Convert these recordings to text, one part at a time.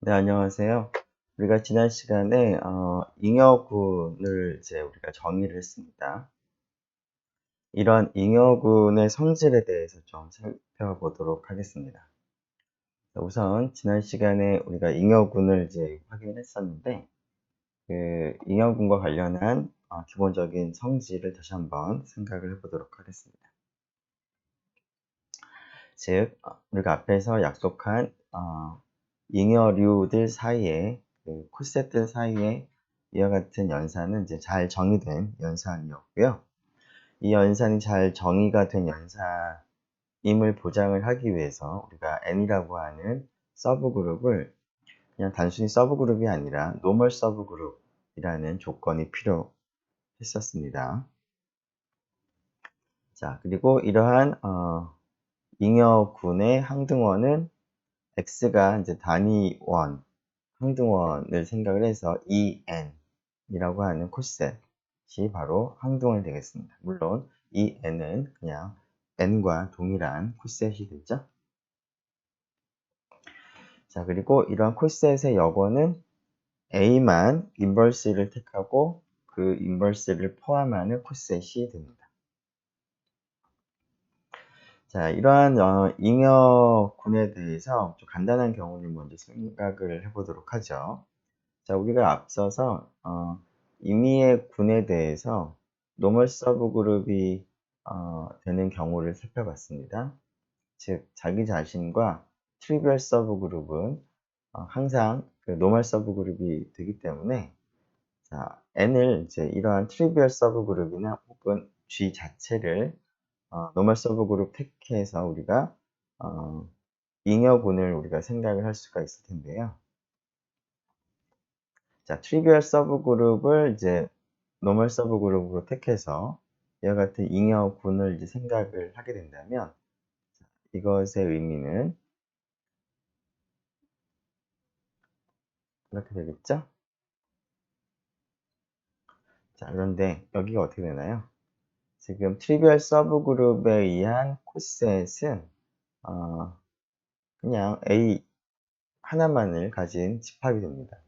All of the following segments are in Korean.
네, 안녕하세요. 우리가 지난 시간에 잉여군을 이제 우리가 정의를 했습니다. 이런 잉여군의 성질에 대해서 좀 살펴보도록 하겠습니다. 우선 지난 시간에 우리가 잉여군을 이제 확인했었는데, 그 잉여군과 관련한 기본적인 성질을 다시 한번 생각을 해보도록 하겠습니다. 즉, 우리가 앞에서 약속한 잉여류들 사이에, 그 콧새들 사이에 이와 같은 연산은 이제 잘 정의된 연산이었고요. 이 연산이 잘 정의가 된 연산임을 보장을 하기 위해서 우리가 N이라고 하는 서브그룹을 그냥 단순히 서브그룹이 아니라 노멀 서브그룹이라는 조건이 필요했었습니다. 자, 그리고 이러한 잉여군의 항등원은 x가 이제 단위원 항등원을 생각을 해서 EN이라고 하는 콧셋이 바로 항등원이 되겠습니다. 물론 이 n은 그냥 n과 동일한 콧셋이 되죠. 자, 그리고 이러한 콧셋의 여권은 A만 인버스를 택하고 그 인버스를 포함하는 콧셋이 됩니다. 자, 이러한 잉여군에 대해서 좀 간단한 경우를 먼저 생각을 해보도록 하죠. 자, 우리가 앞서서 임의의 군에 대해서 노멀 서브그룹이 되는 경우를 살펴봤습니다. 즉, 자기 자신과 트리비얼 서브그룹은 항상 그 노멀 서브그룹이 되기 때문에 자, n을 이제 이러한 트리비얼 서브그룹이나 혹은 G 자체를 노멀 서브그룹 택해서 우리가 잉여군을 우리가 생각을 할 수가 있을 텐데요. 자, 트리비얼 서브그룹을 이제 노멀 서브그룹으로 택해서 이와 같은 잉여군을 이제 생각을 하게 된다면 이것의 의미는 이렇게 되겠죠? 자, 그런데 여기가 어떻게 되나요? 지금 트리비얼 서브그룹에 의한 콧셋은 그냥 A 하나만을 가진 집합이 됩니다.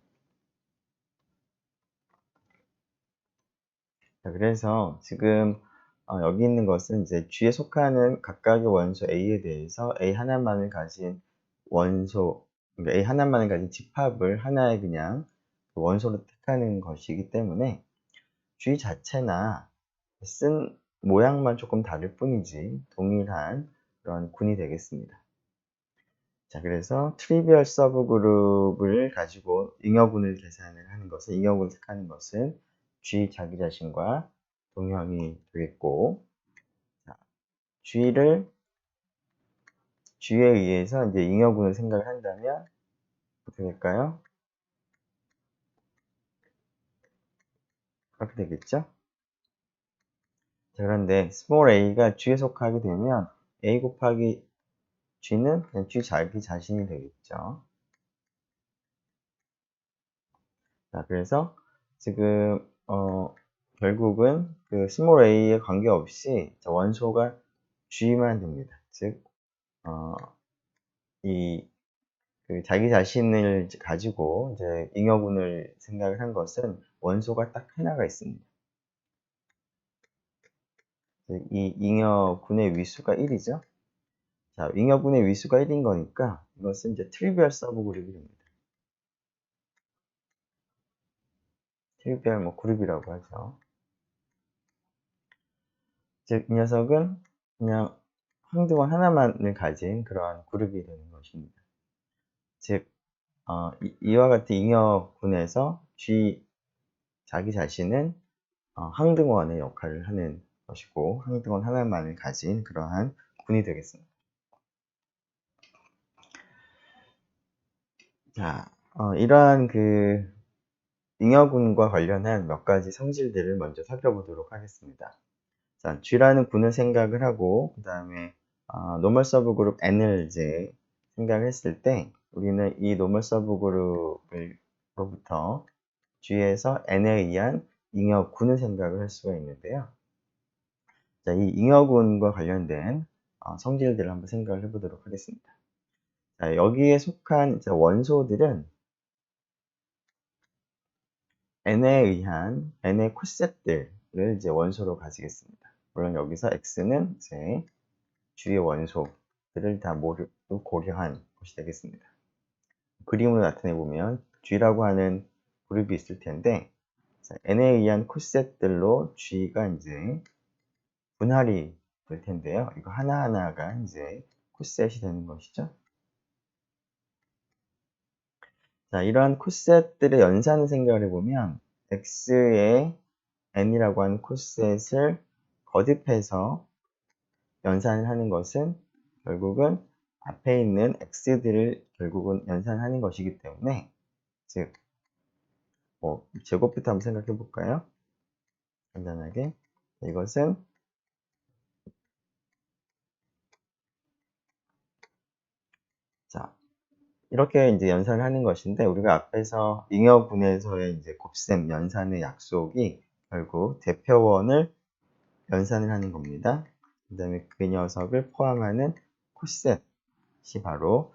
자, 그래서 지금 여기 있는 것은 이제 G에 속하는 각각의 원소 A에 대해서 A 하나만을 가진 원소, 그러니까 A 하나만을 가진 집합을 하나의 그냥 원소로 택하는 것이기 때문에 G 자체나 쓴 모양만 조금 다를 뿐이지 동일한 그런 군이 되겠습니다. 자, 그래서 트리비얼 서브그룹을 가지고 잉여군을 계산을 하는 것은, 잉여군을 택하는 것은 G 자기 자신과 동형이 되겠고, 자, G에 의해서 이제 잉여군을 생각을 한다면 어떻게 될까요? 그렇게 되겠죠? 자, 그런데 스몰 a가 G에 속하게 되면 a 곱하기 G는 그냥 G 자기 자신이 되겠죠. 자, 그래서 지금 결국은 그 스몰 a에 관계없이 원소가 G만 됩니다. 즉, 이 그 자기 자신을 가지고 이제 잉여군을 생각을 한 것은 원소가 딱 하나가 있습니다. 이 잉여군의 위수가 1이죠. 자, 잉여군의 위수가 1인 거니까 이것은 이제 트리비얼 서브그룹이 됩니다. 트리비얼 뭐 그룹이라고 하죠. 즉, 이 녀석은 그냥 항등원 하나만을 가진 그러한 그룹이 되는 것입니다. 즉, 이와 같은 잉여군에서 G 자기 자신은 항등원의 역할을 하는 것이고 항등원 하나만을 가진 그러한 군이 되겠습니다. 자, 이러한 그 잉여군과 관련한 몇 가지 성질들을 먼저 살펴보도록 하겠습니다. 자, G라는 군을 생각을 하고 그 다음에 노멀 서브그룹 N을 이제 생각을 했을 때 우리는 이 노멀 서브그룹으로부터 G에서 N에 의한 잉여군을 생각을 할 수가 있는데요. 자, 이 잉여군과 관련된 성질들을 한번 생각을 해보도록 하겠습니다. 자, 여기에 속한 원소들은 n에 의한 n의 콧셋들을 이제 원소로 가지겠습니다. 물론 여기서 x는 이제 g의 원소들을 다 모두 고려한 것이 되겠습니다. 그림으로 나타내 보면 g라고 하는 그룹이 있을 텐데, n에 의한 콧셋들로 g가 이제 분할이 될 텐데요. 이거 하나하나가 이제 콧셋이 되는 것이죠. 자, 이러한 콧셋들의 연산을 생각을 해보면 x의 n이라고 하는 콧셋을 거듭해서 연산을 하는 것은 결국은 앞에 있는 x들을 결국은 연산하는 것이기 때문에, 즉 제곱부터 한번 생각해 볼까요? 간단하게 이것은 자 이렇게 이제 연산을 하는 것인데, 우리가 앞에서 잉여분해에서의 이제 곱셈 연산의 약속이 결국 대표원을 연산을 하는 겁니다. 그 다음에 그 녀석을 포함하는 콧셋이 바로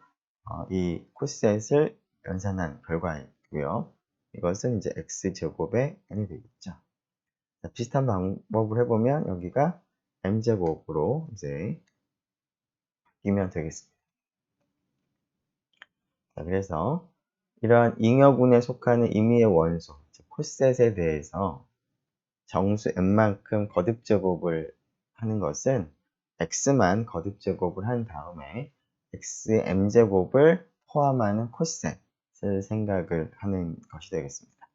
이 콧셋을 연산한 결과이고요. 이것은 이제 x제곱의 n이 되겠죠. 자, 비슷한 방법을 해보면 여기가 m제곱으로 이제 바뀌면 되겠습니다. 자, 그래서 이러한 잉여군에 속하는 임의의 원소, 즉 콧셋에 대해서 정수 n만큼 거듭제곱을 하는 것은 x만 거듭제곱을 한 다음에 x의 m제곱을 포함하는 콧셋을 생각을 하는 것이 되겠습니다.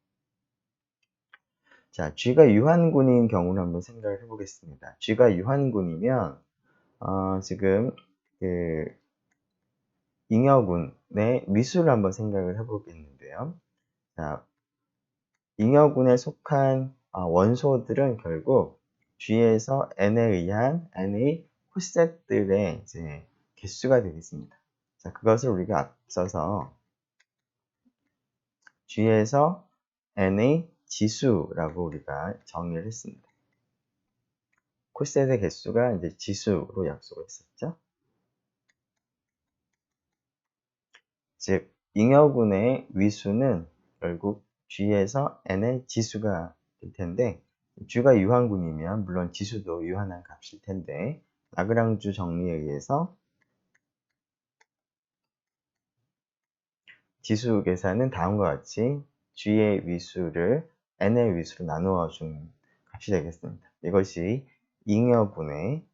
자, g가 유한군인 경우를 한번 생각을 해보겠습니다. g가 유한군이면 지금 그 잉여군의 위수를 한번 생각을 해보겠는데요. 자, 잉여군에 속한 원소들은 결국 G에서 n에 의한 n의 콧셋들의 이제 개수가 되겠습니다. 자, 그것을 우리가 앞서서 G에서 n의 지수라고 우리가 정의를 했습니다. 콧셋의 개수가 이제 지수로 약속을 했었죠. 즉, 잉여군의 위수는 결국 G에서 n의 지수가 될 텐데, G가 유한군이면 물론 지수도 유한한 값일 텐데, 라그랑주 정리에 의해서 지수 계산은 다음과 같이 G의 위수를 n의 위수로 나누어 준 값이 되겠습니다. 이것이 잉여군의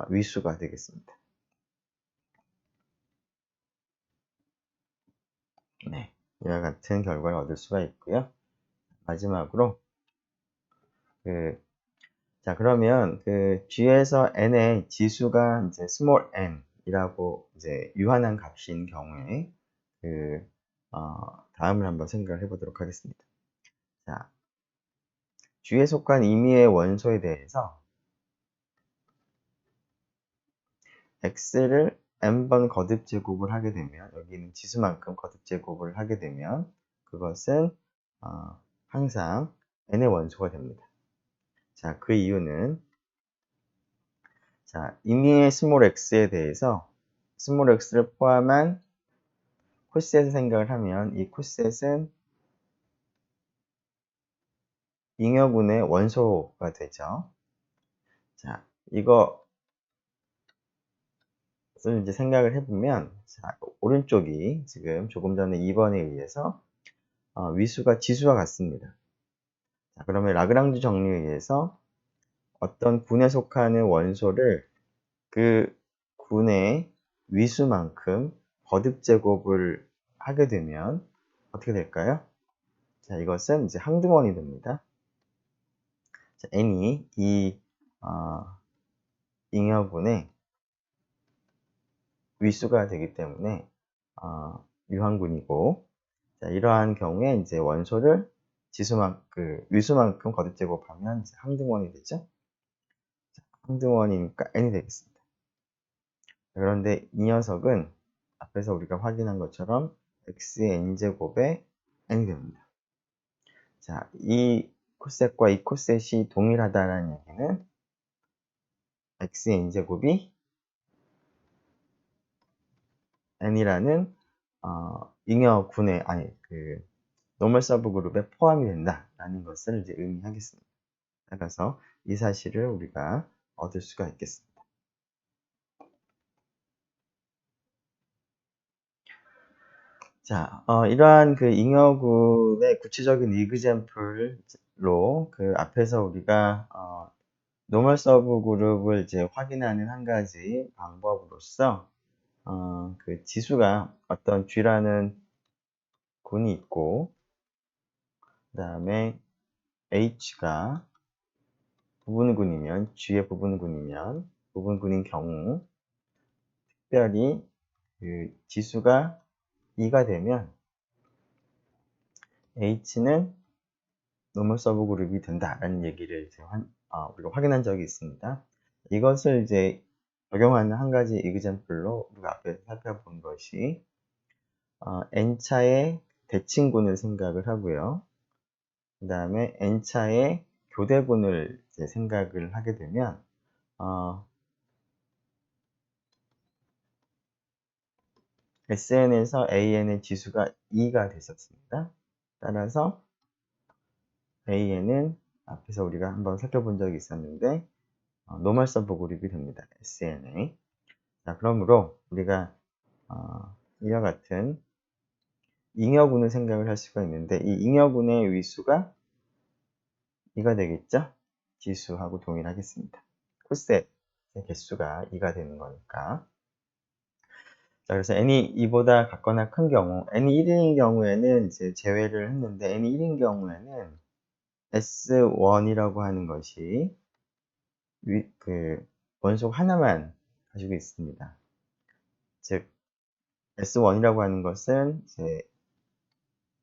위수가 되겠습니다. 네, 이와 같은 결과를 얻을 수가 있고요. 마지막으로 자, 그러면 G에서 n의 지수가 이제 small n이라고 이제 유한한 값인 경우에 다음을 한번 생각을 해보도록 하겠습니다. 자, G에 속한 임의의 원소에 대해서 x를 n번 거듭 제곱을 하게 되면, 여기는 지수만큼 거듭 제곱을 하게 되면 그것은 항상 n의 원소가 됩니다. 자, 그 이유는 자, 임의의 스몰 x에 대해서 스몰 x를 포함한 콧셋을 생각을 하면 이 콧셋은 잉여군의 원소가 되죠. 자, 이것을 이제 생각을 해보면, 자, 오른쪽이 지금 조금 전에 2번에 의해서 위수가 지수와 같습니다. 자, 그러면 라그랑주 정리에 의해서 어떤 군에 속하는 원소를 그 군의 위수만큼 거듭 제곱을 하게 되면 어떻게 될까요? 자, 이것은 이제 항등원이 됩니다. 자, n이 이 잉여군의 위수가 되기 때문에 유한군이고, 자, 이러한 경우에 이제 원소를 위수만큼 거듭 제곱하면 이제 항등원이 되죠. 자, 항등원이니까 n이 되겠습니다. 그런데 이 녀석은 앞에서 우리가 확인한 것처럼 x의 n제곱에 n이 됩니다. 자, 이 콧셋과 이 콧셋이 동일하다는 얘기는 x의 n제곱이 n이라는 잉여군의 노멀 서브그룹에 포함이 된다라는 것을 이제 의미하겠습니다. 따라서 이 사실을 우리가 얻을 수가 있겠습니다. 자, 이러한 그 잉여군의 구체적인 이그젬플로 그 앞에서 우리가 노멀 서브그룹을 이제 확인하는 한 가지 방법으로서 그 지수가 어떤 G라는 군이 있고, 그 다음에 H가 부분군이면, G의 부분군인 경우, 특별히 그 지수가 2가 되면 H는 노멀 서브그룹이 된다라는 얘기를 이제 우리가 확인한 적이 있습니다. 이것을 이제 적용하는 한 가지 이그젬플로 우리가 앞에서 살펴본 것이 n차의 대칭군을 생각을 하고요. 그 다음에 n차의 교대군을 이제 생각을 하게 되면 SN에서 AN의 지수가 2가 됐었습니다. 따라서 AN은 앞에서 우리가 한번 살펴본 적이 있었는데 노멀 서브그룹이 됩니다. SN에. 자, 그러므로 우리가 이와 같은 잉여군을 생각을 할 수가 있는데 이 잉여군의 위수가 2가 되겠죠? 지수하고 동일하겠습니다. 콜셋의 개수가 2가 되는 거니까. 자, 그래서 n이 2보다 같거나 큰 경우, n이 1인 경우에는 이제 제외를 했는데 n이 1인 경우에는 S1이라고 하는 것이 그 원소 하나만 가지고 있습니다. 즉 S1이라고 하는 것은 이제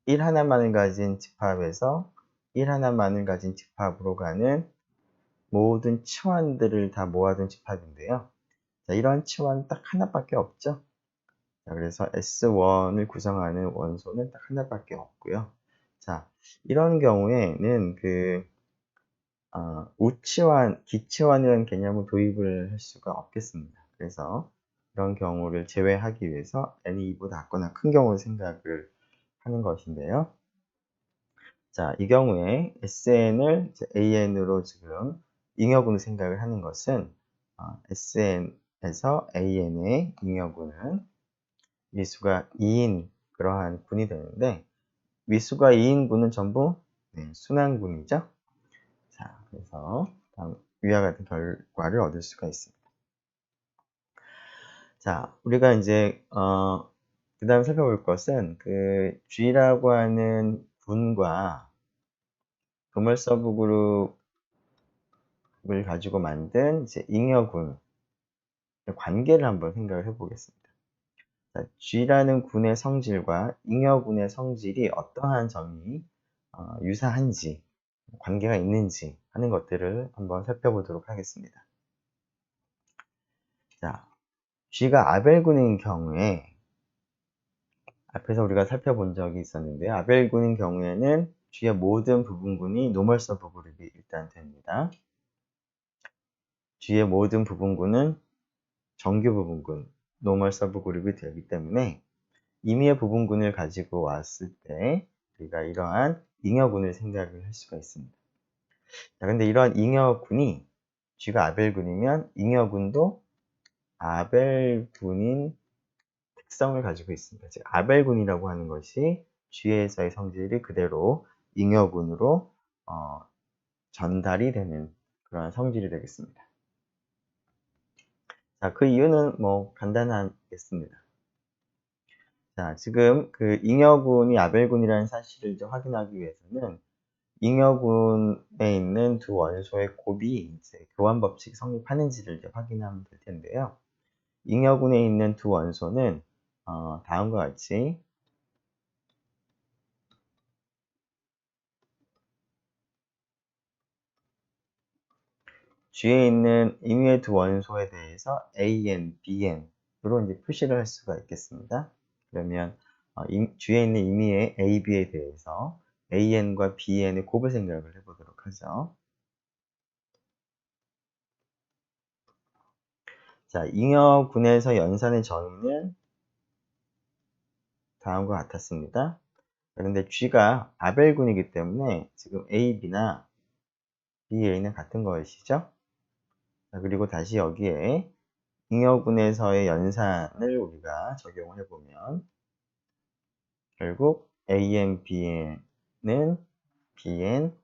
1 하나만을 가진 집합에서 1 하나만을 가진 집합으로 가는 모든 치환들을 다 모아둔 집합인데요. 자, 이러한 치환 딱 하나밖에 없죠. 자, 그래서 S1을 구성하는 원소는 딱 하나밖에 없고요. 자, 이런 경우에는 그 우치환, 기치환이라는 개념을 도입을 할 수가 없겠습니다. 그래서 이런 경우를 제외하기 위해서 n이 2보다 작거나 큰 경우를 생각을 하는 것인데요. 자, 이 경우에 SN을 AN으로 지금 잉여군을 생각을 하는 것은 SN에서 AN의 잉여군은 위수가 2인 그러한 군이 되는데 위수가 2인 군은 전부 순환군이죠. 자, 그래서 위와 같은 결과를 얻을 수가 있습니다. 자, 우리가 이제 그 다음 살펴볼 것은 그 G라고 하는 군과 노멀 서브그룹을 가지고 만든 이제 잉여군 관계를 한번 생각을 해보겠습니다. 자, G라는 군의 성질과 잉여군의 성질이 어떠한 점이 유사한지, 관계가 있는지 하는 것들을 한번 살펴보도록 하겠습니다. 자, G가 아벨군인 경우에 앞에서 우리가 살펴본 적이 있었는데요. 아벨군인 경우에는 G의 모든 부분군이 노멀 서브그룹이 일단 됩니다. G의 모든 부분군은 정규 부분군, 노멀 서브그룹이 되기 때문에 임의의 부분군을 가지고 왔을 때 우리가 이러한 잉여군을 생각을 할 수가 있습니다. 자, 근데 이러한 잉여군이 G가 아벨군이면 잉여군도 아벨군인 특성을 가지고 있습니다. 즉 아벨군이라고 하는 것이 G에서의 성질이 그대로 잉여군으로 전달이 되는 그런 성질이 되겠습니다. 자, 그 이유는 뭐 간단하겠습니다. 자, 지금 그 잉여군이 아벨군이라는 사실을 이제 확인하기 위해서는 잉여군에 있는 두 원소의 곱이 이제 교환 법칙이 성립하는지를 이제 확인하면 될 텐데요. 잉여군에 있는 두 원소는 다음과 같이 G에 있는 임의의 두 원소에 대해서 AN, BN으로 이제 표시를 할 수가 있겠습니다. 그러면 G에 있는 임의의 A, B에 대해서 AN과 BN의 곱을 생각을 해보도록 하죠. 자, 잉여군에서 연산의 정의는 다음과 같았습니다. 그런데 G가 아벨군이기 때문에 지금 A, B나 B, A는 같은 것이죠. 자, 그리고 다시 여기에 잉여군에서의 연산을 우리가 적용을 해보면 결국 AN, BN은 BN,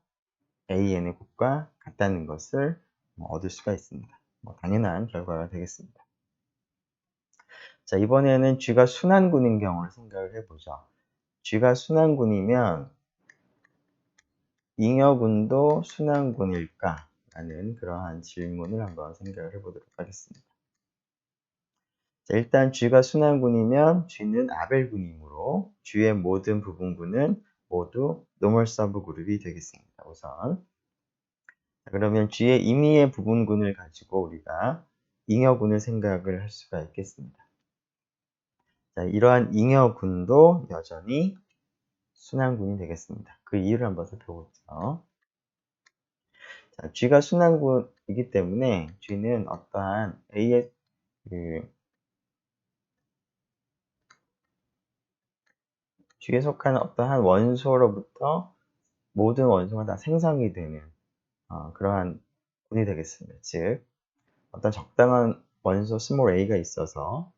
AN의 곱과 같다는 것을 얻을 수가 있습니다. 당연한 결과가 되겠습니다. 자, 이번에는 G가 순환군인 경우를 생각을 해보죠. G가 순환군이면 잉여군도 순환군일까? 라는 그러한 질문을 한번 생각을 해보도록 하겠습니다. 자, 일단 G가 순환군이면 G는 아벨군이므로 G의 모든 부분군은 모두 노멀 서브 그룹이 되겠습니다. 우선 자, 그러면 G의 임의의 부분군을 가지고 우리가 잉여군을 생각을 할 수가 있겠습니다. 자, 이러한 잉여군도 여전히 순환군이 되겠습니다. 그 이유를 한번 살펴보죠. 자, G가 순환군이기 때문에 G는 어떠한 A의 G에 속하는 어떠한 원소로부터 모든 원소가 다 생성이 되는 그러한 군이 되겠습니다. 즉, 어떤 적당한 원소 스몰 a가 있어서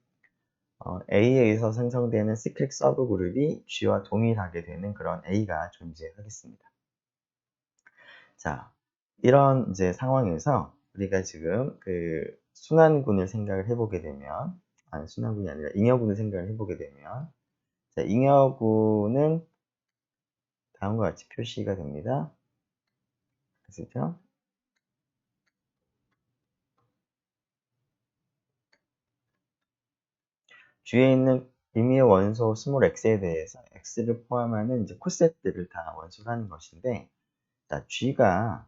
A에 의해서 생성되는 시크릿 서브 그룹이 G와 동일하게 되는 그런 A가 존재하겠습니다. 자, 이런 이제 상황에서 우리가 지금 그 순환군을 생각을 해보게 되면, 아니, 순환군이 아니라 잉여군을 생각을 해보게 되면, 자, 잉여군은 다음과 같이 표시가 됩니다. 그죠? G에 있는 임의의 원소 스몰 x에 대해서 x를 포함하는 이제 코셋들을 다 원소로 하는 것인데, 자, G가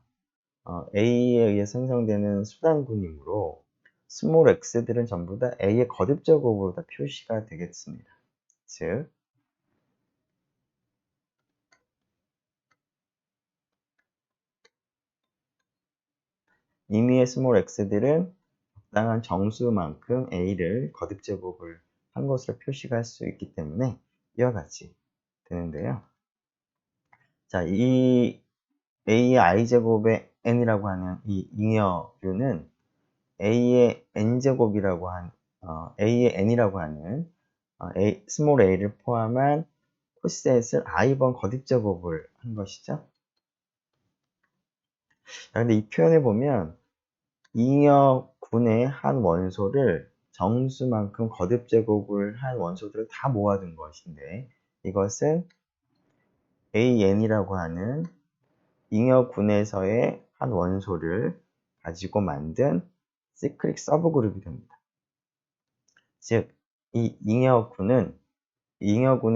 A에 의해 생성되는 수단군이므로 스몰 x들은 전부 다 A의 거듭 제곱으로 다 표시가 되겠습니다. 즉, 임의의 스몰 x들은 적당한 정수만큼 A를 거듭 제곱을 한 것으로 표시가 할 수 있기 때문에 이와 같이 되는데요. 자, 이 A의 i제곱의 n이라고 하는 이 잉여류는 A의 n제곱이라고 A의 n이라고 하는 스몰 a를 포함한 코셋을 i번 거듭 제곱을 한 것이죠. 근데 이 표현을 보면 잉여군의 한 원소를 정수만큼 거듭 제곱을 한 원소들을 다 모아둔 것인데, 이것은 AN이라고 하는 잉여군에서의 한 원소를 가지고 만든 시크릿 서브그룹이 됩니다. 즉, 이 잉여군의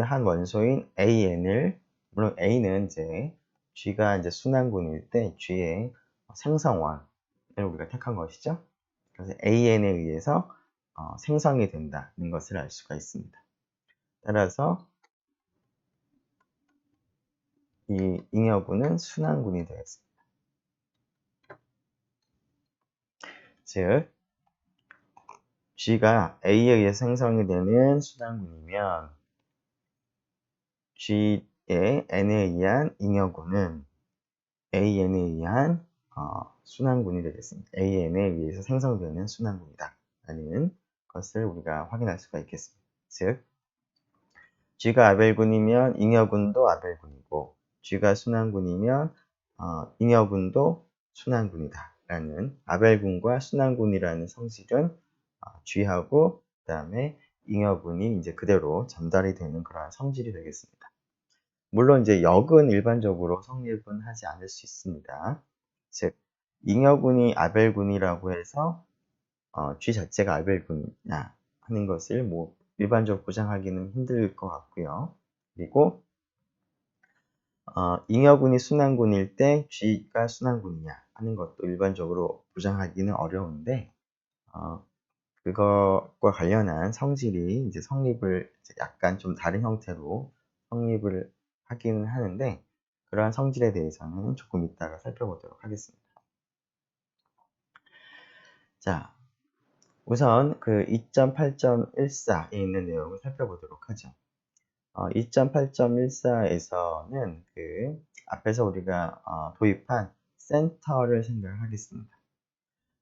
한 원소인 AN을, 물론 A는 이제 G가 이제 순환군일 때 G의 생성원을 우리가 택한 것이죠. 그래서 AN에 의해서 생성이 된다는 것을 알 수가 있습니다. 따라서 이 잉여군은 순환군이 되겠습니다. 즉, G가 A에 의해 생성이 되는 순환군이면 G의 N에 의한 잉여군은 AN에 의한 순환군이 되겠습니다. AN에 의해서 생성되는 순환군이다 라는 것을 우리가 확인할 수가 있겠습니다. 즉, G가 아벨군이면 잉여군도 아벨군이고, G가 순환군이면 잉여군도 순환군이다 라는 아벨군과 순환군이라는 성질은 G하고 그 다음에 잉여군이 이제 그대로 전달이 되는 그러한 성질이 되겠습니다. 물론 이제 역은 일반적으로 성립은 하지 않을 수 있습니다. 즉, 잉여군이 아벨군이라고 해서 G 자체가 아벨군이냐 하는 것을 일반적으로 보장하기는 힘들 것 같고요. 그리고 잉여군이 순환군일 때 G가 순환군이냐 하는 것도 일반적으로 보장하기는 어려운데, 그것과 관련한 성질이 이제 성립을 약간 좀 다른 형태로 성립을 하기는 하는데, 그러한 성질에 대해서는 조금 이따가 살펴보도록 하겠습니다. 자, 우선 그 2.8.14에 있는 내용을 살펴보도록 하죠. 2.8.14에서는 그 앞에서 우리가 도입한 센터를 생각하겠습니다.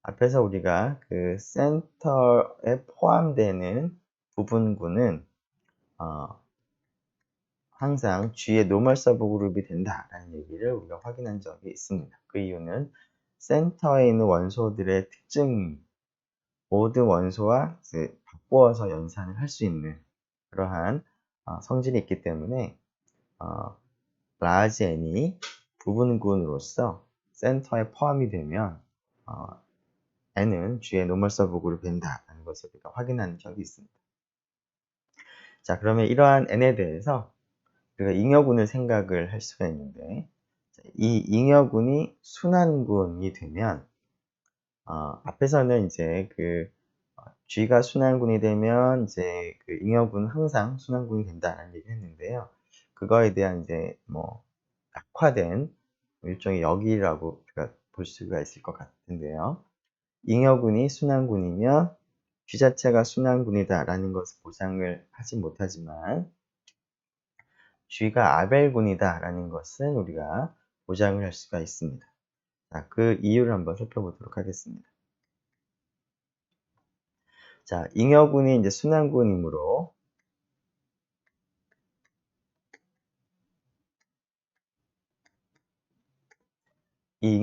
앞에서 우리가 그 센터에 포함되는 부분군은 항상 G의 노멀 서브그룹이 된다라는 얘기를 우리가 확인한 적이 있습니다. 그 이유는 센터에 있는 원소들의 특징이 모든 원소와 바꾸어서 연산을 할 수 있는 그러한 성질이 있기 때문에 large n이 부분군으로서 센터에 포함이 되면 n은 G의 노멀 서브그룹이 된다는 것을 우리가 확인한 적이 있습니다. 자, 그러면 이러한 n에 대해서 우리가 잉여군을 생각을 할 수가 있는데, 이 잉여군이 순환군이 되면 앞에서는 이제 그 G가 순환군이 되면 이제 그 잉여군은 항상 순환군이 된다는 얘기를 했는데요. 그거에 대한 이제 뭐 약화된 일종의 역이라고 우리가 볼 수가 있을 것 같은데요. 잉여군이 순환군이면 G 자체가 순환군이다라는 것을 보장을 하지 못하지만 G가 아벨군이다라는 것은 우리가 보장을 할 수가 있습니다. 자, 그 이유를 한번 살펴보도록 하겠습니다. 자, 잉여군이 이제 순환군이므로 이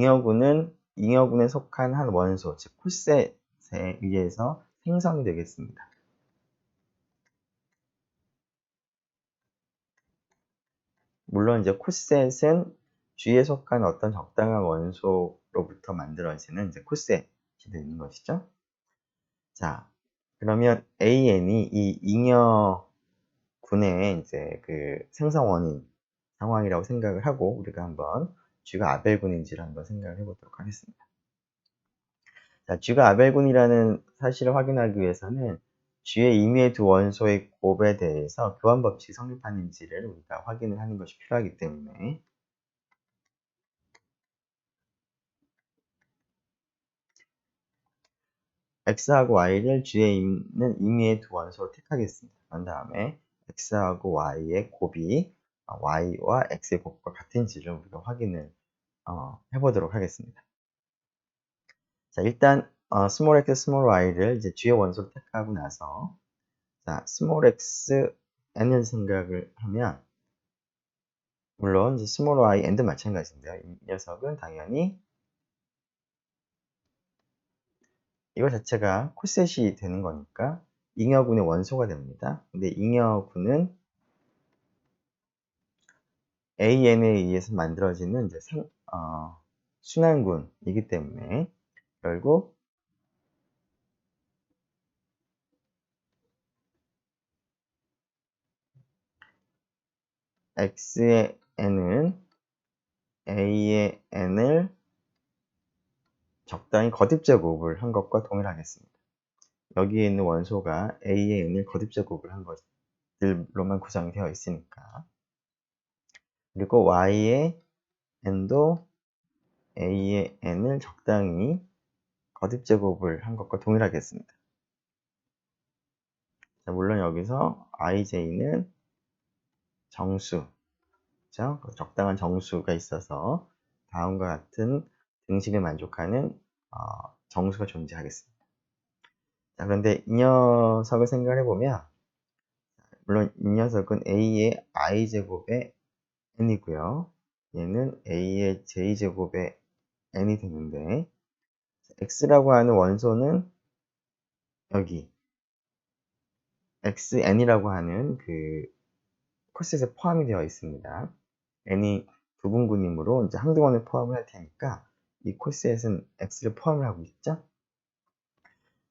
잉여군에 속한 한 원소, 즉 콜셋에 의해서 생성이 되겠습니다. 물론 이제 콜셋은 G에 속한 어떤 적당한 원소로부터 만들어지는 이제 콜셋이 되는 것이죠. 자, 그러면 AN이 이 잉여군의 이제 그 생성 원인 상황이라고 생각을 하고 우리가 한번 G가 아벨군인지를 한번 생각을 해보도록 하겠습니다. 자, G가 아벨군이라는 사실을 확인하기 위해서는 G의 임의의 두 원소의 곱에 대해서 교환 법칙이 성립하는지를 우리가 확인을 하는 것이 필요하기 때문에 X하고 Y를 G에 있는 임의의 두 원소로 택하겠습니다. 그런 다음에 X하고 Y의 곱이 Y와 X의 곱과 같은지를 우리가 확인을 해보도록 하겠습니다. 자, 일단 스몰 x, 스몰 y를 이제 G의 원소로 택하고 나서 자, 스몰 x, n을 생각을 하면 물론 이제 스몰 y, n도 마찬가지인데요. 이 녀석은 당연히 이거 자체가 콜셋이 되는 거니까 잉여군의 원소가 됩니다. 근데 잉여군은 AN에 의해서 만들어지는 이제 순환군이기 때문에 결국 X의 n은 A의 n을 적당히 거듭제곱을 한 것과 동일하겠습니다. 여기에 있는 원소가 A의 n을 거듭제곱을 한 것들로만 구성이 되어 있으니까. 그리고 Y의 n도 A의 n을 적당히 거듭제곱을 한 것과 동일하겠습니다. 자, 물론 여기서 IJ는 정수, 그렇죠? 적당한 정수가 있어서 다음과 같은 등식을 만족하는 정수가 존재하겠습니다. 자, 그런데 이 녀석을 생각해 보면 물론 이 녀석은 A의 i제곱의 n이고요. 얘는 A의 j제곱의 n이 되는데 x라고 하는 원소는 여기 xn이라고 하는 그 콜셋에 포함이 되어 있습니다. n이 부분군이므로 이제 항등원을 포함을 할 테니까 이 콜셋은 x를 포함을 하고 있죠.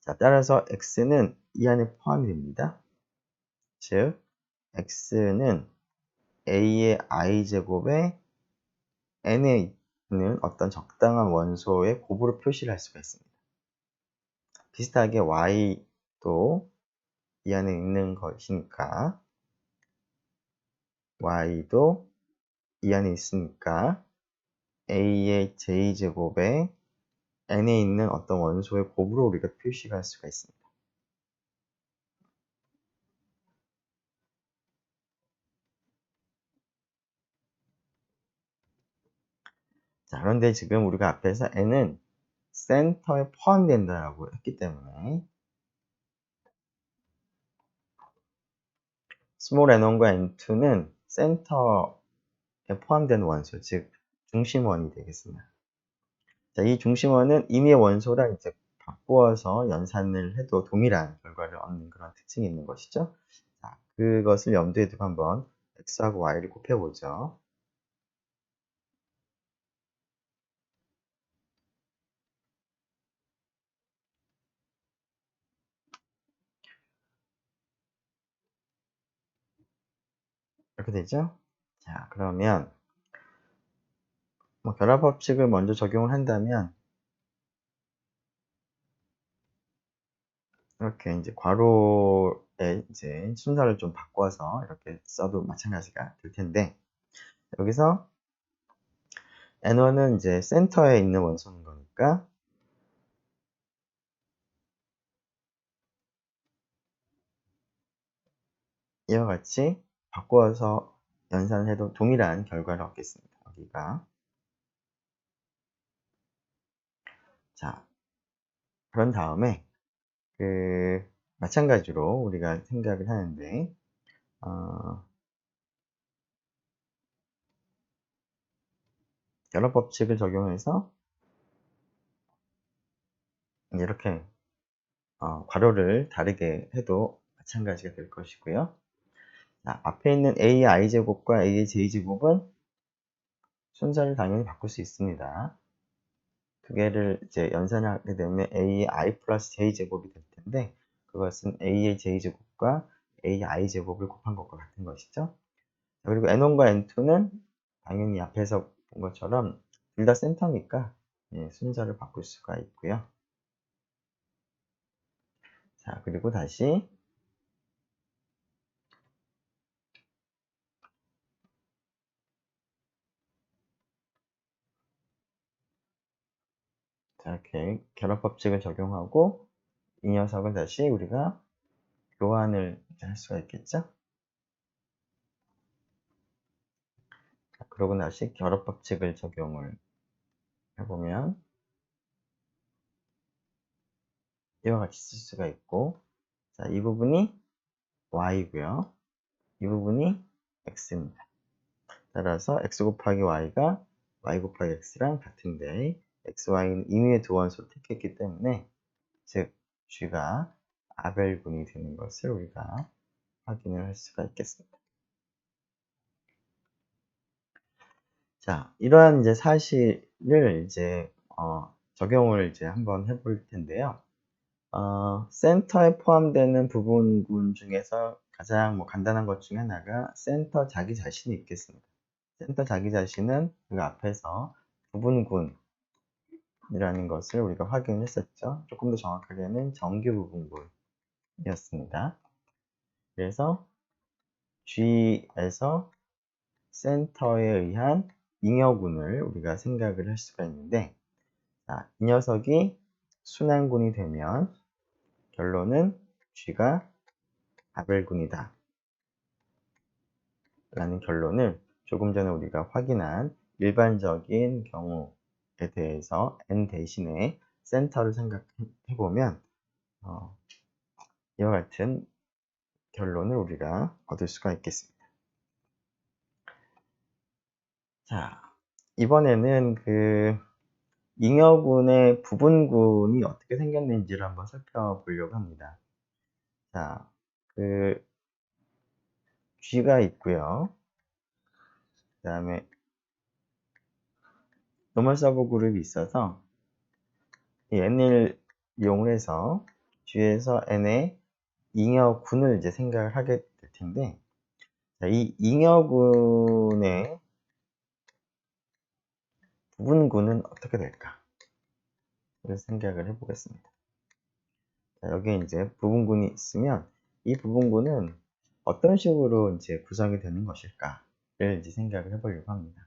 자, 따라서 x는 이 안에 포함이 됩니다. 즉 x는 a의 i제곱에 n에 있는 어떤 적당한 원소의 곱으로 표시를 할 수가 있습니다. 비슷하게 y도 이 안에 있는 것이니까 y도 이 안에 있으니까 a의 j제곱에 n에 있는 어떤 원소의 곱으로 우리가 표시를 할 수가 있습니다. 자, 그런데 지금 우리가 앞에서 n은 센터에 포함된다라고 했기 때문에 스몰 n1과 n2는 센터에 포함된 원소, 즉 중심원이 되겠습니다. 자, 이 중심원은 임의의 원소랑 이제 바꾸어서 연산을 해도 동일한 결과를 얻는 그런 특징이 있는 것이죠. 자, 그것을 염두에 두고 한번 x하고 y를 곱해보죠. 이렇게 되죠? 자, 그러면 결합 법칙을 먼저 적용을 한다면 이렇게 이제 괄호에 이제 순서를 좀 바꿔서 이렇게 써도 마찬가지가 될 텐데, 여기서 N1은 이제 센터에 있는 원소인 거니까 이와 같이 바꾸어서 연산을 해도 동일한 결과를 얻겠습니다. 여기가. 자, 그런 다음에 마찬가지로 우리가 생각을 하는데, 결합 법칙을 적용해서 이렇게 괄호를 다르게 해도 마찬가지가 될 것이고요. 자, 앞에 있는 a의 i제곱과 a의 j제곱은 순서를 당연히 바꿀 수 있습니다. 두 개를 이제 연산하게 되면 a의 i 플러스 j제곱이 될 텐데, 그것은 a의 j제곱과 a의 i제곱을 곱한 것과 같은 것이죠. 그리고 n1과 n2는 당연히 앞에서 본 것처럼 둘 다 센터니까 순서를 바꿀 수가 있고요. 자, 그리고 다시 자, 이렇게 결합 법칙을 적용하고 이 녀석을 다시 우리가 교환을 할 수가 있겠죠. 자, 그러고 다시 결합 법칙을 적용을 해보면 이와 같이 쓸 수가 있고, 자, 이 부분이 y고요. 이 부분이 x입니다. 따라서 x 곱하기 y가 y 곱하기 x랑 같은데 x, y는 임의의 두 원소를 택했기 때문에 즉 g가 아벨군이 되는 것을 우리가 확인을 할 수가 있겠습니다. 자, 이러한 이제 사실을 이제 적용을 이제 한번 해볼 텐데요. 센터에 포함되는 부분군 중에서 가장 간단한 것 중에 하나가 센터 자기 자신이 있겠습니다. 센터 자기 자신은 그 앞에서 부분군이라는 것을 우리가 확인했었죠. 조금 더 정확하게는 정규 부분군이었습니다. 그래서 G에서 센터에 의한 잉여군을 우리가 생각을 할 수가 있는데, 자, 이 녀석이 순환군이 되면 결론은 G가 아벨군이다 라는 결론을 조금 전에 우리가 확인한 일반적인 경우에 대해서 n 대신에 센터를 생각해보면 이와 같은 결론을 우리가 얻을 수가 있겠습니다. 자, 이번에는 잉여군의 부분군이 어떻게 생겼는지를 한번 살펴보려고 합니다. 자, G가 있고요. 그 다음에 노멀 서브 그룹이 있어서 이 n을 이용을 해서 G에서 n의 잉여군을 이제 생각을 하게 될 텐데, 자, 이 잉여군의 부분군은 어떻게 될까? 를 생각을 해보겠습니다. 자, 여기에 이제 부분군이 있으면 이 부분군은 어떤 식으로 이제 구성이 되는 것일까를 이제 생각을 해보려고 합니다.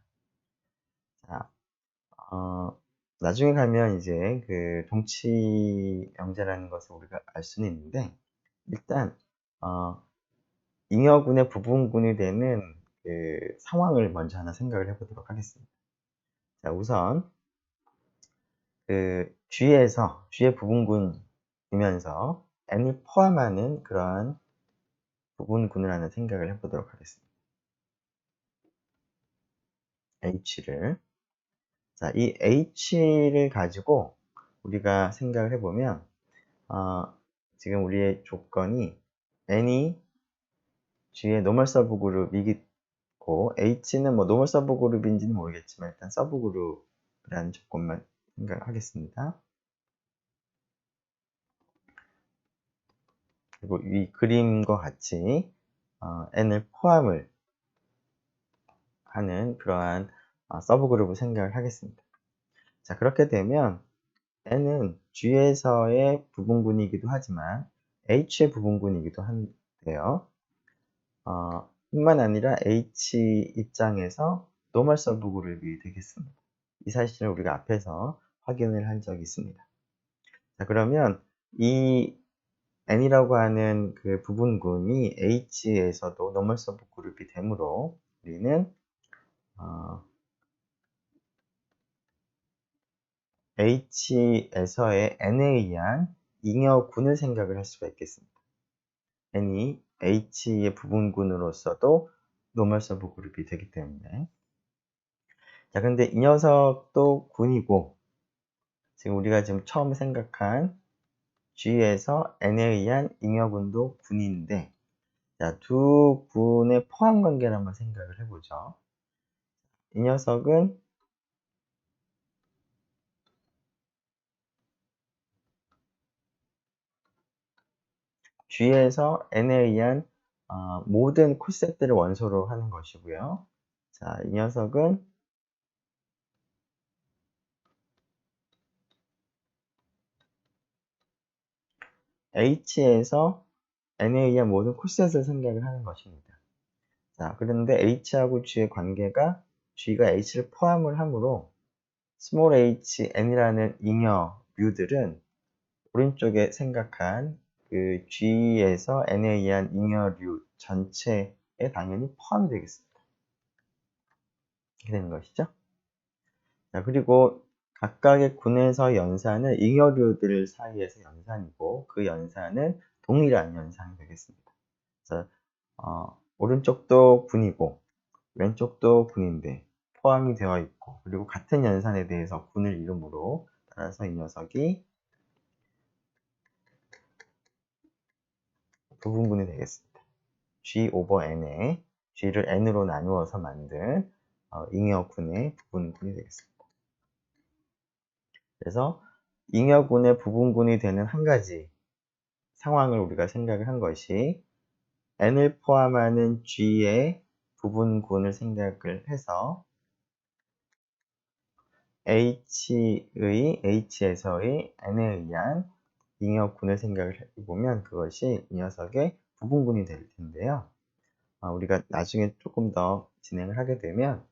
자, 나중에 가면 이제 동치 영재라는 것을 우리가 알 수는 있는데, 일단 잉여군의 부분군이 되는 상황을 먼저 하나 생각을 해보도록 하겠습니다. 자, 우선 그 G의 부분군이면서 N을 포함하는 그러한 부분군을 하나 생각을 해보도록 하겠습니다. H를. 자, 이 H를 가지고 우리가 생각을 해보면, 지금 우리의 조건이 N이 G의 노멀 서브그룹이고, H는 뭐 노멀 서브그룹인지는 모르겠지만, 일단 서브그룹이라는 조건만 생각하겠습니다. 그리고 이 그림과 같이, N을 포함을 하는 그러한 서브그룹을 생각을 하겠습니다. 자, 그렇게 되면 N은 G에서의 부분군이기도 하지만 H의 부분군이기도 한데요. 뿐만 아니라 H 입장에서 노멀 서브그룹이 되겠습니다. 이 사실을 우리가 앞에서 확인을 한 적이 있습니다. 자, 그러면 이 N이라고 하는 그 부분군이 H에서도 노멀 서브그룹이 되므로 우리는 H에서의 N에 의한 잉여군을 생각을 할 수가 있겠습니다. N이 H의 부분군으로서도 노멀 서브그룹이 되기 때문에. 자, 근데 이 녀석도 군이고, 지금 우리가 지금 처음 생각한 G에서 N에 의한 잉여군도 군인데, 자, 두 군의 포함 관계를 한번 생각을 해보죠. 이 녀석은 G에서 N에 의한 모든 콜셋들을 원소로 하는 것이고요. 자, 이 녀석은 H에서 N에 의한 모든 콜셋을 생각을 하는 것입니다. 자, 그런데 H하고 G의 관계가 G가 H를 포함을 하므로 스몰 h n이라는 잉여 뮤들은 오른쪽에 생각한 그 G에서 N에 의한 잉여류 전체에 당연히 포함이 되겠습니다. 이렇게 되는 것이죠. 자, 그리고 각각의 군에서 연산은 잉여류들 사이에서 연산이고 그 연산은 동일한 연산이 되겠습니다. 그래서 오른쪽도 군이고 왼쪽도 군인데 포함이 되어 있고 그리고 같은 연산에 대해서 군을 이름으로 따라서 이 녀석이 부분군이 되겠습니다. G 오버 N에 G를 N으로 나누어서 만든 잉여군의 부분군이 되겠습니다. 그래서 잉여군의 부분군이 되는 한 가지 상황을 우리가 생각을 한 것이 N을 포함하는 G의 부분군을 생각을 해서 H에서의 N에 의한 잉여군을 생각을 해보면 그것이 이 녀석의 부분군이 될 텐데요. 우리가 나중에 조금 더 진행을 하게 되면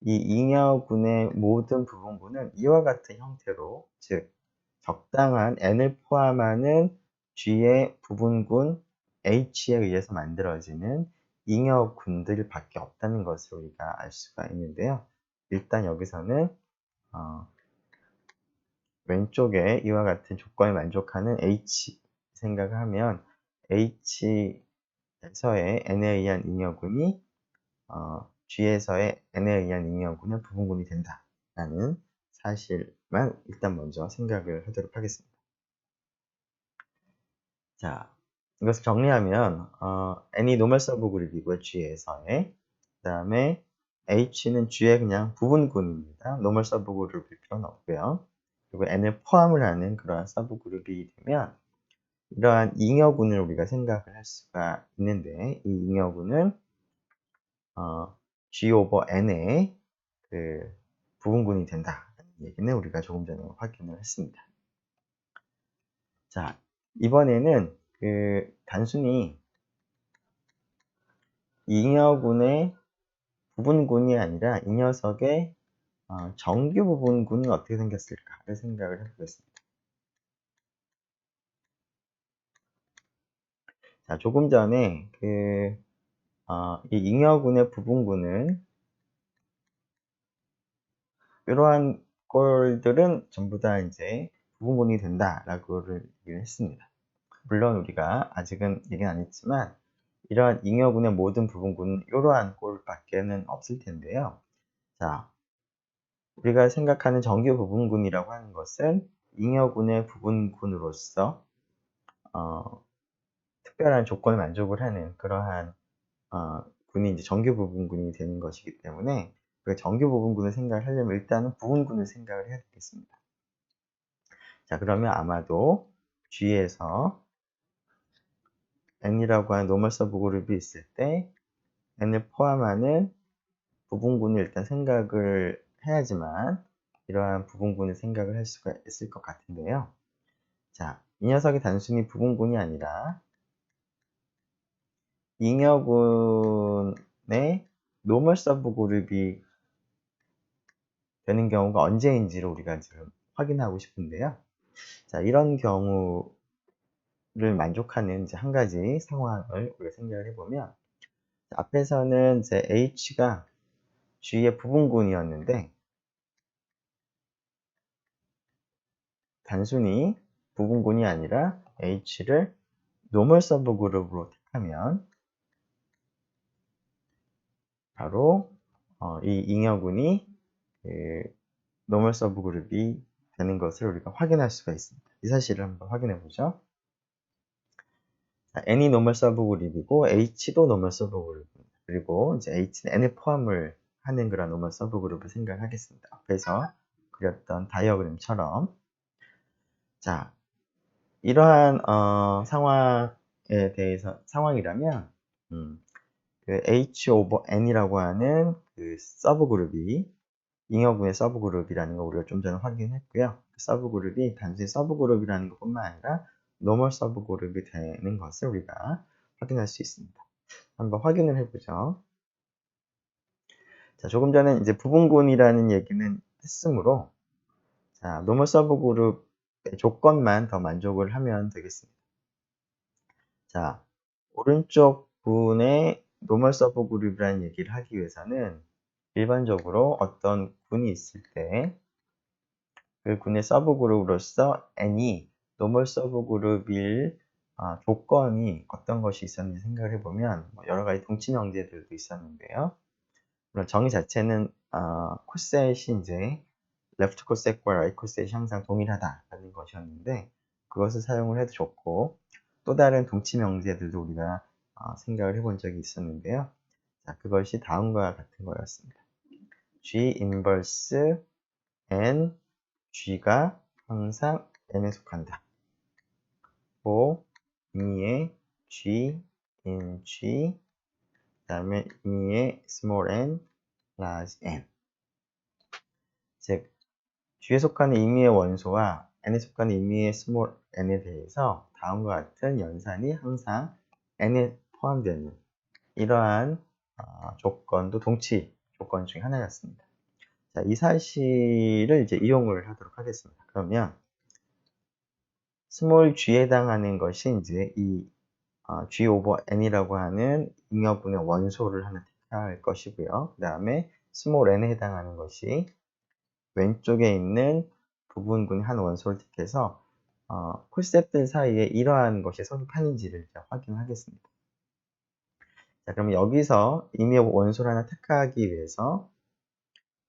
이 잉여군의 모든 부분군은 이와 같은 형태로, 즉 적당한 N을 포함하는 G의 부분군 H에 의해서 만들어지는 잉여군들밖에 없다는 것을 우리가 알 수가 있는데요. 일단 여기서는 왼쪽에 이와 같은 조건을 만족하는 H 생각을 하면 H에서의 N에 의한 잉여군이 G에서의 N에 의한 잉여군은 부분군이 된다라는 사실만 일단 먼저 생각을 하도록 하겠습니다. 자, 이것을 정리하면 N이 노멀 서브그룹이고요. G에서의. 그 다음에 H는 G의 그냥 부분군입니다. 노멀 서브그룹일 필요는 없고요. 그리고 N을 포함을 하는 그러한 서브그룹이 되면 이러한 잉여군을 우리가 생각을 할 수가 있는데 이 잉여군은 G 오버 N의 그 부분군이 된다는 얘기는 우리가 조금 전에 확인을 했습니다. 자, 이번에는 단순히 잉여군의 부분군이 아니라 이 녀석의 정규 부분군은 어떻게 생겼을까를 생각을 해보겠습니다. 자, 조금 전에 이 잉여군의 부분군은 이러한 꼴들은 전부 다 이제 부분군이 된다라고 얘기를 했습니다. 물론 우리가 아직은 얘기는 안 했지만 이러한 잉여군의 모든 부분군은 이러한 꼴밖에는 없을 텐데요. 자, 우리가 생각하는 정규 부분군이라고 하는 것은 잉여군의 부분군으로서 특별한 조건을 만족을 하는 그러한 군이 이제 정규 부분군이 되는 것이기 때문에 그 정규 부분군을 생각을 하려면 일단은 부분군을 생각을 해야 되겠습니다. 자, 그러면 아마도 G에서 N이라고 하는 노멀 서브그룹이 있을 때 N을 포함하는 부분군을 일단 생각을 해야지만 이러한 부분군을 생각을 할 수가 있을 것 같은데요. 자, 이 녀석이 단순히 부분군이 아니라 잉여군의 노멀 서브그룹이 되는 경우가 언제인지를 우리가 지금 확인하고 싶은데요. 자, 이런 경우를 만족하는 이제 한 가지 상황을 우리가 생각을 해보면, 앞에서는 이제 H가 G의 부분군이었는데, 단순히 부분군이 아니라 H를 노멀 서브그룹으로 택하면, 바로 이 잉여군이 노멀 서브그룹이 되는 것을 우리가 확인할 수가 있습니다. 이 사실을 한번 확인해 보죠. N이 노멀 서브그룹이고 H도 노멀 서브그룹입니다. 그리고 이제 H는 N을 포함을 하는 그런 노멀 서브그룹을 생각하겠습니다. 앞에서 그렸던 다이어그램처럼. 자, 이러한 상황에 대해서 상황이라면 그 H 오버 N이라고 하는 그 서브그룹이 잉여군의 서브그룹이라는 거 우리가 좀 전에 확인했고요. 그 서브그룹이 단순히 서브그룹이라는 것뿐만 아니라 노멀 서브그룹이 되는 것을 우리가 확인할 수 있습니다. 한번 확인을 해보죠. 자, 조금 전에 이제 부분군이라는 얘기는 했으므로, 자, 노멀 서브그룹의 조건만 더 만족을 하면 되겠습니다. 자, 오른쪽 분의 노멀 서브그룹이라는 얘기를 하기 위해서는 일반적으로 어떤 군이 있을 때 그 군의 서브그룹으로서 N이 노멀 서브그룹일 조건이 어떤 것이 있었는지 생각을 해보면 여러 가지 동치 명제들도 있었는데요. 물론 정의 자체는 콜셋이 이제 레프트 콜셋과 라이트 콜셋이 항상 동일하다라는 것이었는데 그것을 사용을 해도 좋고 또 다른 동치 명제들도 우리가 생각을 해본 적이 있었는데요. 자, 그것이 다음과 같은 거였습니다. G 인버스 N G가 항상 N에 속한다. 고 임의의 G in G 그 다음에 임의의 small n, large n. 즉 G에 속하는 임의의 원소와 N에 속하는 임의의 small n에 대해서 다음과 같은 연산이 항상 N에 포함되는 이러한 조건도 동치 조건 중에 하나였습니다. 자, 이 사실을 이제 이용을 하도록 하겠습니다. 그러면 스몰 g에 해당하는 것이 이제 이 g 오버 n이라고 하는 잉여분의 원소를 하나 택할 것이고요. 그 다음에 스몰 n에 해당하는 것이 왼쪽에 있는 부분군의 한 원소를 택해서 콜셋들 사이에 이러한 것이 성립하는지를 확인하겠습니다. 자, 그럼 여기서 임의 원소를 하나 택하기 위해서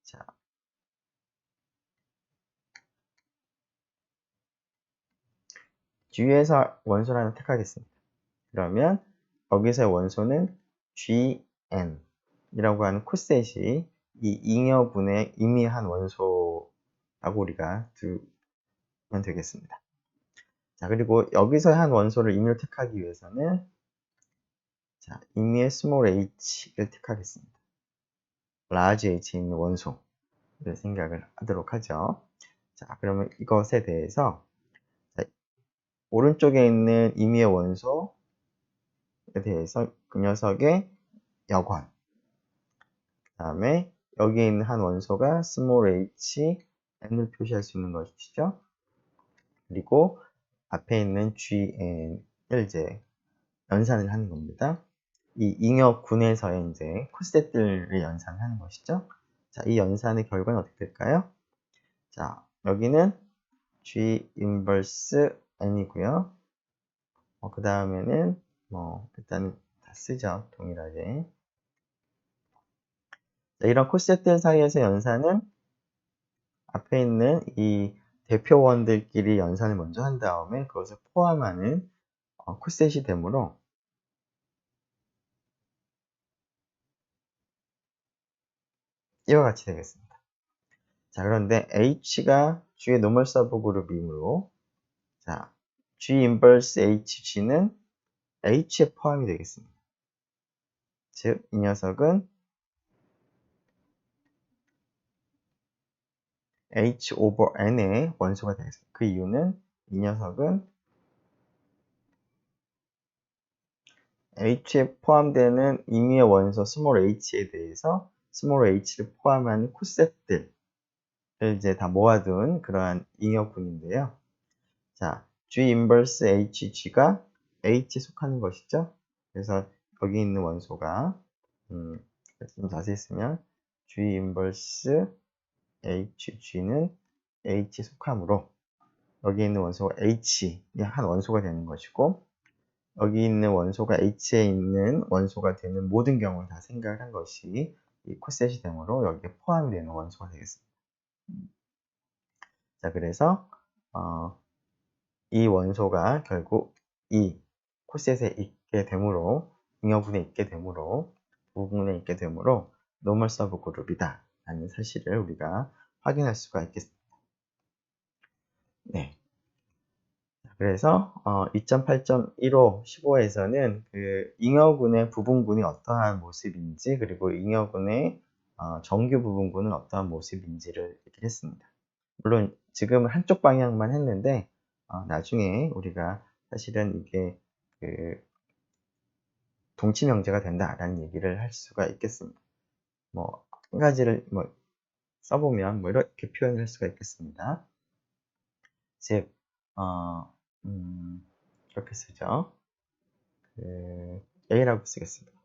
자, G에서 원소를 하나 택하겠습니다. 그러면 여기서의 원소는 Gn 이라고 하는 콜셋이 이 잉여분의 임의한 원소라고 우리가 두면 되겠습니다. 자, 그리고 여기서 한 원소를 임의로 택하기 위해서는 자, 임의의 small h를 택하겠습니다. large h에 있는 원소를 생각을 하도록 하죠. 자, 그러면 이것에 대해서 자, 오른쪽에 있는 임의의 원소에 대해서 그 녀석의 여권 그 다음에 여기에 있는 한 원소가 small h, n을 표시할 수 있는 것이죠. 그리고 앞에 있는 gn을 이제 연산을 하는 겁니다. 이 잉여군에서의 이제 콜셋들을 연산하는 것이죠. 자, 이 연산의 결과는 어떻게 될까요? 자, 여기는 G 인버스 N이고요. 그 다음에는 일단 다 쓰죠. 동일하게. 자, 이런 코셋들 사이에서 연산은 앞에 있는 이 대표원들끼리 연산을 먼저 한 다음에 그것을 포함하는 코셋이 되므로 이와 같이 되겠습니다. 자, 그런데 H가 G의 노멀 서브 그룹이므로 자, G 인버스 HG는 H에 포함이 되겠습니다. 즉, 이 녀석은 H 오버 N의 원소가 되겠습니다. 그 이유는 이 녀석은 H에 포함되는 임의의 원소 스몰 h에 대해서 스몰 h를 포함한 코셋들을 이제 다 모아둔 그러한 잉여군인데요. 자, G 인버스 HG가 H에 속하는 것이죠. 그래서 여기 있는 원소가 좀 자세히 쓰면 G 인버스 HG는 H에 속하므로 여기 있는 원소가 H의 한 원소가 되는 것이고 여기 있는 원소가 H에 있는 원소가 되는 모든 경우를 다 생각을 한 것이 이 코셋이 되므로 여기에 포함이 되는 원소가 되겠습니다. 자, 그래서 이 원소가 결국 이 코셋에 있게 되므로 잉여분에 있게 되므로 부분에 있게 되므로 노멀 서브 그룹이다 라는 사실을 우리가 확인할 수가 있겠습니다. 네. 그래서 2.8.15 15에서는 그 잉여군의 부분군이 어떠한 모습인지 그리고 잉여군의 정규 부분군은 어떠한 모습인지를 얘기를 했습니다. 물론 지금은 한쪽 방향만 했는데 나중에 우리가 사실은 이게 그 동치 명제가 된다라는 얘기를 할 수가 있겠습니다. 한 가지를 써보면 이렇게 표현을 할 수가 있겠습니다. 즉 이렇게 쓰죠. A라고 쓰겠습니다.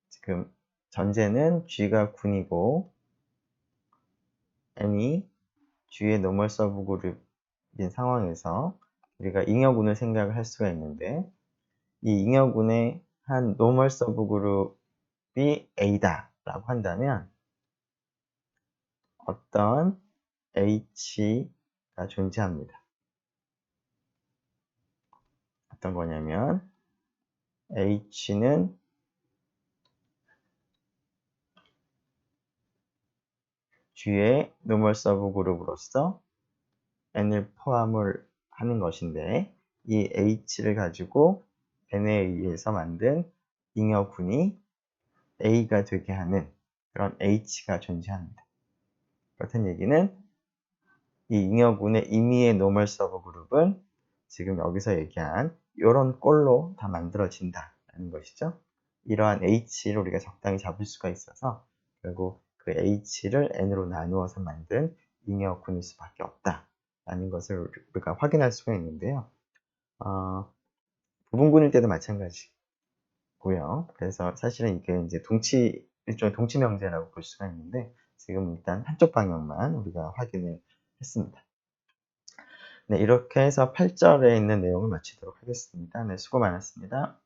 지금 전제는 G가 군이고 N이 G의 노멀 서브 그룹인 상황에서 우리가 잉여군을 생각을 할 수가 있는데 이 잉여군의 한 노멀 서브 그룹이 A다 라고 한다면 어떤 H가 존재합니다. 어떤 거냐면 H는 G의 노멀 서브 그룹으로서 N을 포함을 하는 것인데 이 H를 가지고 N에 의해서 만든 잉여군이 A가 되게 하는 그런 H가 존재합니다. 그렇다는 얘기는 이 잉여군의 임의의 노멀 서브 그룹은 지금 여기서 얘기한 이런 꼴로 다 만들어진다는 것이죠. 이러한 H를 우리가 적당히 잡을 수가 있어서 결국 그 H를 N으로 나누어서 만든 잉여군일 수밖에 없다라는 것을 우리가 확인할 수가 있는데요. 부분군일 때도 마찬가지고요. 그래서 사실은 이게 이제 일종의 동치 명제라고 볼 수가 있는데 지금 일단 한쪽 방향만 우리가 확인을 했습니다. 네, 이렇게 해서 8절에 있는 내용을 마치도록 하겠습니다. 네, 수고 많았습니다.